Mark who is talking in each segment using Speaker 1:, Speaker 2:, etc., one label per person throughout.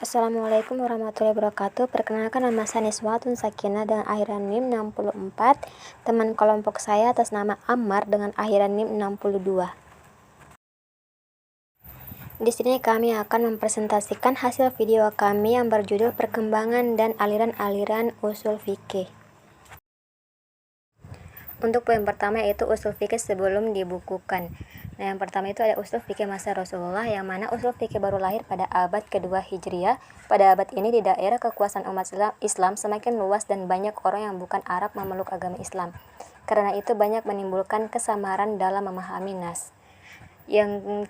Speaker 1: Assalamualaikum warahmatullahi wabarakatuh. Perkenalkan, nama saya Niswatun Sakinah dengan akhiran NIM 64. Teman kelompok saya atas nama Ammar dengan akhiran NIM 62. Di sini kami akan mempresentasikan hasil video kami yang berjudul Perkembangan dan Aliran-aliran Ushul Fikih. Untuk poin pertama yaitu ushul fikih sebelum dibukukan. Nah, yang pertama itu ada ushul fikih masa Rasulullah, yang mana ushul fikih baru lahir pada abad kedua Hijriah. Pada abad ini di daerah kekuasaan umat Islam semakin luas dan banyak orang yang bukan Arab memeluk agama Islam. Karena itu banyak menimbulkan kesamaran dalam memahami nas. Yang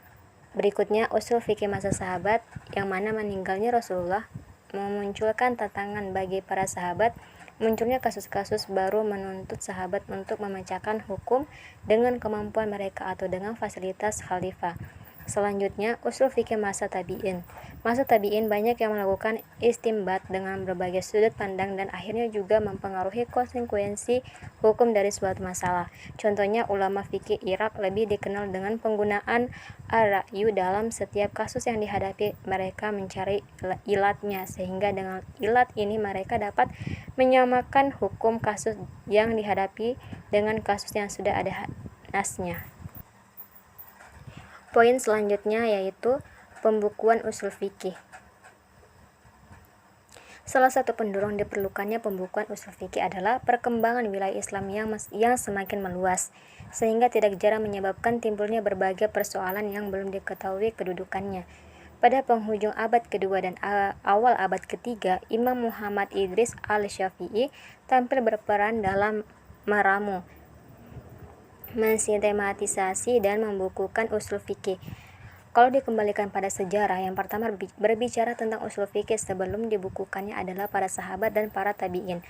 Speaker 1: berikutnya ushul fikih masa sahabat, yang mana meninggalnya Rasulullah memunculkan tantangan bagi para sahabat. Munculnya kasus-kasus baru menuntut sahabat untuk memecahkan hukum dengan kemampuan mereka atau dengan fasilitas khalifah. Selanjutnya, ushul fikih masa tabi'in. Masa tabi'in banyak yang melakukan istimbat dengan berbagai sudut pandang dan akhirnya juga mempengaruhi konsekuensi hukum dari suatu masalah. Contohnya, ulama fikih Irak lebih dikenal dengan penggunaan ar-ra'yu dalam setiap kasus yang dihadapi. Mereka mencari ilatnya, sehingga dengan ilat ini mereka dapat menyamakan hukum kasus yang dihadapi dengan kasus yang sudah ada nasnya. Poin selanjutnya yaitu pembukuan ushul fikih. Salah satu pendorong diperlukannya pembukuan ushul fikih adalah perkembangan wilayah Islam yang semakin meluas, sehingga tidak jarang menyebabkan timbulnya berbagai persoalan yang belum diketahui kedudukannya. Pada penghujung abad kedua dan awal abad ketiga, Imam Muhammad Idris al-Syafi'i tampil berperan dalam meramu, mensistematisasi dan membukukan ushul fikih. Kalau dikembalikan pada sejarah, yang pertama berbicara tentang ushul fikih sebelum dibukukannya adalah para sahabat dan para tabi'in.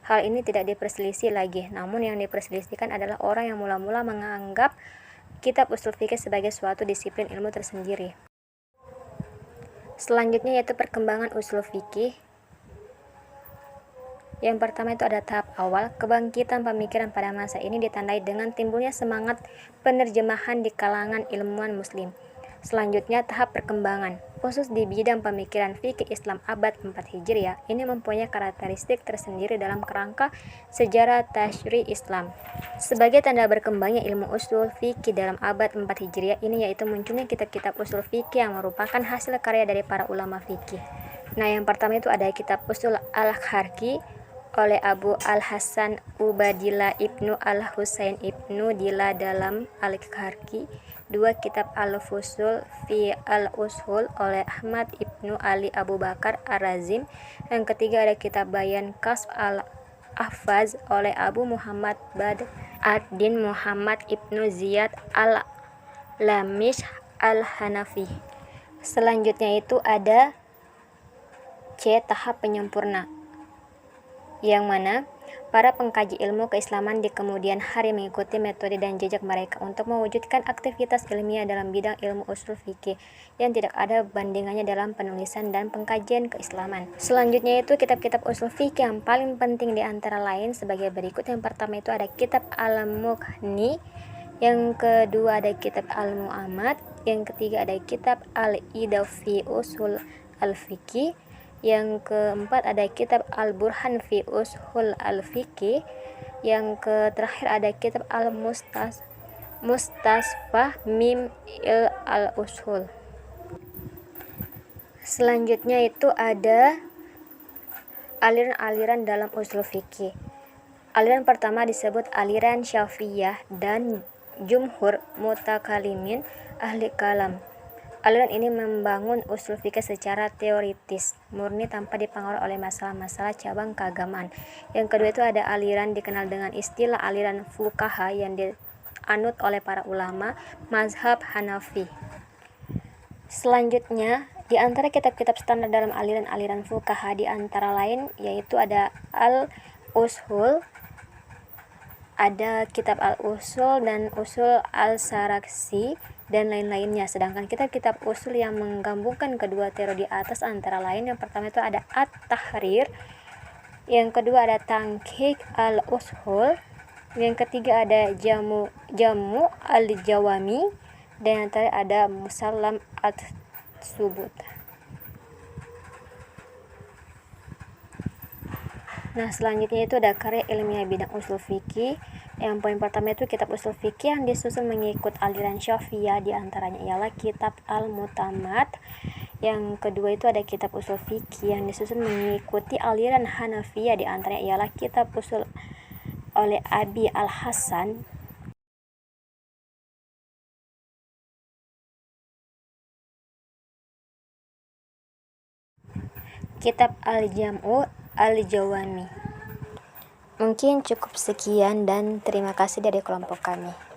Speaker 1: Hal ini tidak diperselisih lagi, namun yang diperselisihkan adalah orang yang mula-mula menganggap kitab ushul fikih sebagai suatu disiplin ilmu tersendiri. Selanjutnya yaitu perkembangan ushul fikih. Yang pertama itu ada tahap awal. Kebangkitan pemikiran pada masa ini ditandai dengan timbulnya semangat penerjemahan di kalangan ilmuwan muslim. Selanjutnya tahap perkembangan. Khusus di bidang pemikiran fikih Islam abad 4 Hijriah, ini mempunyai karakteristik tersendiri dalam kerangka sejarah tasyri' Islam. Sebagai tanda berkembangnya ilmu ushul fikih dalam abad 4 Hijriah ini yaitu munculnya kitab-kitab ushul fikih yang merupakan hasil karya dari para ulama fikih. Nah, yang pertama itu ada kitab Ushul al-Kharki oleh Abu al-Hasan Ubadillah ibnu al-Husain ibnu Dila dalam al-Kharki. Dua, kitab al-Fusul fi al-Ushul oleh Ahmad ibnu Ali Abu Bakar ar-Razim. Yang ketiga ada kitab Bayan Kasf al-Ahfaz oleh Abu Muhammad Badr ad-Din Muhammad ibnu Ziyad al-Lamish al-Hanafi. Selanjutnya itu ada C. Tahap penyempurna, yang mana para pengkaji ilmu keislaman di kemudian hari mengikuti metode dan jejak mereka untuk mewujudkan aktivitas ilmiah dalam bidang ilmu ushul fikih yang tidak ada bandingannya dalam penulisan dan pengkajian keislaman. Selanjutnya itu kitab-kitab ushul fikih yang paling penting di antara lain sebagai berikut. Yang pertama itu ada kitab Al-Mughni, yang kedua ada kitab Al-Mu'amad, yang ketiga ada kitab Al-Idaf fi Ushul al-Fikih, yang keempat ada kitab Al-Burhan fi Ushul al-Fikih, yang terakhir ada kitab Al-Mustasfah Mim al-Ushul. Selanjutnya itu ada aliran-aliran dalam ushul fikih. Aliran pertama disebut aliran Syafi'iyah dan jumhur mutakalimin ahli kalam. Aliran ini membangun ushul fikih secara teoritis, murni tanpa dipengaruhi oleh masalah-masalah cabang keagamaan. Yang kedua itu ada aliran dikenal dengan istilah aliran fuqaha yang dianut oleh para ulama mazhab Hanafi. Selanjutnya, di antara kitab-kitab standar dalam aliran-aliran fuqaha di antara lain yaitu ada Al-Ushul, ada kitab Al-Ushul dan Ushul al-Sarakhsi dan lain-lainnya. Sedangkan kitab-kitab ushul yang menggabungkan kedua teori di atas antara lain, yang pertama itu ada At-Tahrir, yang kedua ada Tanqiq al-Ushul, yang ketiga ada Jamu al-Jawami, dan yang terakhir ada Musallam at-Subut. Nah, selanjutnya itu ada karya ilmiah bidang usul fikih. Yang poin pertama itu kitab usul fikih yang disusun mengikut aliran Syafi'iyah, diantaranya ialah kitab Al-Mu'tamad. Yang kedua itu ada kitab usul fikih yang disusun mengikuti aliran Hanafiyah, diantaranya ialah kitab usul oleh Abi Al-Hasan. Kitab Al-Jam'u Al-Jawami. Mungkin cukup sekian dan terima kasih dari kelompok kami.